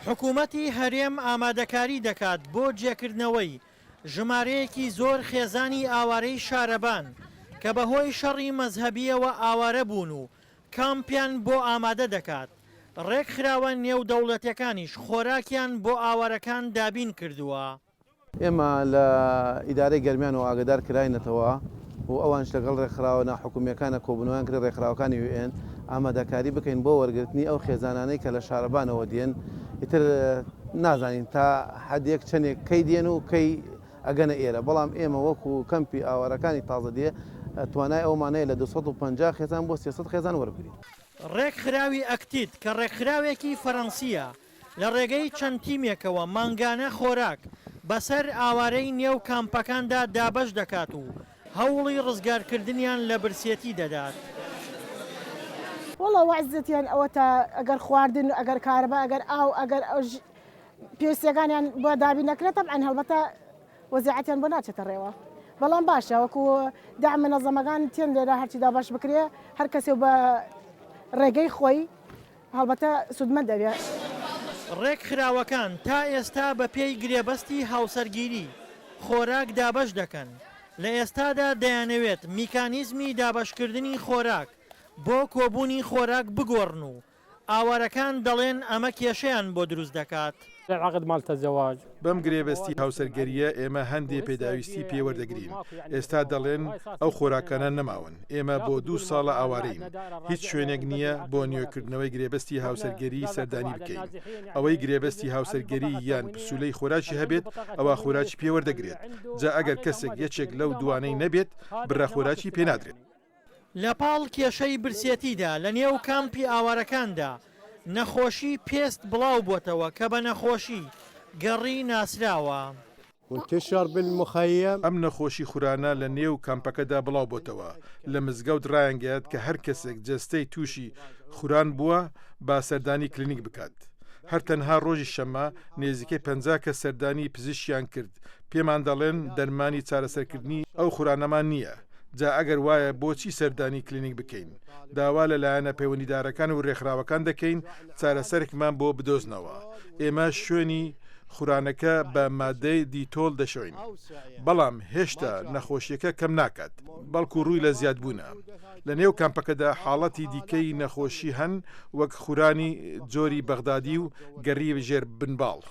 حکوومەتی هەرێم ئامادەکاری دەکات بۆ جێکردنەوەی ژمارەیەکی زۆر خێزانی ئاوارەی شارەبان کە بەهۆی شەڕی مەزهەبیەوە ئاوارە بوون و کامپیان بۆ ئامادە دەکات. ڕێکخراوە نێودەوڵەتیەکانیش خۆراکیان بۆ ئاوارەکان دابین کردووە. ئێمە لە ئیدارەی گەرمیان و ئاگدار کراینەتەوە و ئەوانش لەگەڵ ڕێکخراوە ناحکومیەکانە کۆبنەوەیان کرد ڕێکخراوەکانی UN ئامادەکاری بکەین بۆ وەرگرتنی ئەو خێزانانەی کە لە شارەبانەوە دێن ئیتر نازانین تا حەدێک چەندێک کەی دێن و کەی ئەگەنە ئێرە، بەڵام ئێمە وەکو کەمپی ئاوارەکانی تازە دێ توانای ئەومانەیە لە 250 خێزان بۆ 300 خێزان وەربگرین. ڕێکخراوی ئەکتیت کە ڕێکخراوێکی فەڕەنسیە لە ڕێگەی چەند تیمێکەوە مانگانە خۆراک بەسەر ئاوارەی نێو کامپەکاندا دابەش دەکات و هەوڵی ڕزگارکردنیان لە برسێتی دەدات. وڵە وەعزەتیان ئەوە تا ئەگەر خواردن ئەگەر کارەبا ئەگەر ئاو ئەگەر پێویستیەکانیان بۆ دابی نەکرێت تەبعەن هەڵبەتە وەزیعەتیان بۆ ناچێتە ڕێوە، بەڵام باشە وەکو داعم منەظەمەکان تێن لێرە هەرچیدا باش بکرێ هەر کەسێ بە ڕێگەی خۆی هەڵبەتە سودمەند دەبێت. ڕێکخراوەکان تا ئێستا بە پێی گرێبەستی هاوسەرگیری خۆراک دابەش دەکەن. لە ئێستادا دەیانەوێت میکانیزمی دابەشکردنی خۆراک بۆ کۆبوونی خۆراک بگۆڕن و ئاوارەکان دەڵێن ئەمە کێشەیان بۆ دروست دەکات. عقد مالتە زەواج بەم گرێبەستی هاوسەرگەریە ئێمە هەندێک پێداویستی پێوەردەگرین. ئێستا دەڵێن ئەو خۆراکانە نەماون. ئێمە بۆ 2 ساڵە ئاوارەین. هیچ شوێنێک نییە بۆ نوێکردنەوەی گرێبەستی هاوسەرگەری سەردانی بکەین. ئەوەی گرێبەستی هاوسەرگەری یان پسولەی خۆراکی هەبێت ئەوە خۆراکی پێوەردەگرێت. جا ئەگەر کەسێک یەکێک لەو دوانەی نەبێت بڕە خۆراکی پێنادرێت. لە پاڵ کێشەی برسێتیدا لە نێو کامپی ئاوارەکاندا نەخۆشی پێست بڵاو بووتەوە کە بە نەخۆشی گەڕی ناسراوە. ئەم نەخۆشی خورانە لە نێو کامپەکەدا بڵاو بۆتەوە. لە مزگەوت ڕایانگەیت کە هەر کەسێک جەستەی تووشی خوران بووە با سەردانی کلینیک بکات. هەر تەنها ڕۆژی شەمە نێزیکەی 50 کە سەردانی پزیشکیان کرد. پێمان دەڵێن دەرمانی چارەسەرکردنی ئەو خورانەمان نییە. جا ئەگەر وایە بۆچی سەردانی کلینیک بکەین؟ داوا لەلایەنە پەیوەندیدارەکان و ڕێکخراوەکان دەکەین چارەسەرێکمان بۆ بدۆزنەوە. ئێمە شوێنی خورانەکە بە مادەی دیتۆل دەشۆین، بەڵام هێشتا نەخۆشیەکە کەم ناکات، بەڵکو ڕووی لە زیادبوونە. لە نێو کامپەکەدا حاڵەتی دیکەی نەخۆشی هەن وەک خورانی جۆری بەغدادی و گەڕی ژێر بنباڵ.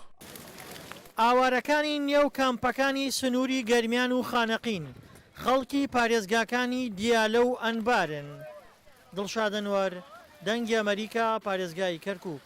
ئاوارەکانی نێو کامپەکانی سنووری گەرمیان و خانەقین خەڵکی پارێزگاکانی دیالە و ئەنبارن. دڵشادنوەر، دەنگی ئەمریکا، پارێزگای کەرکووک.